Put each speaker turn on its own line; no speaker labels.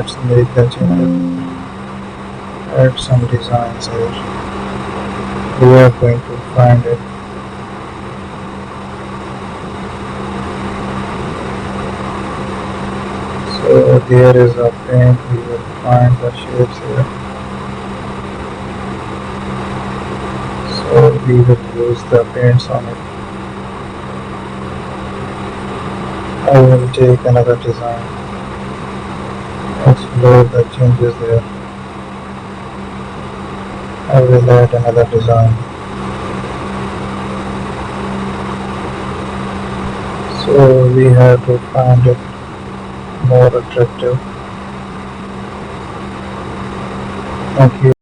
let's make the changes. Add some designs here. We are going to find it. So there is a paint, we will find the shapes here. So we will use the paints on it. I will take another design. Explore the changes there. I will add another design. So we have to find it more attractive. Thank you.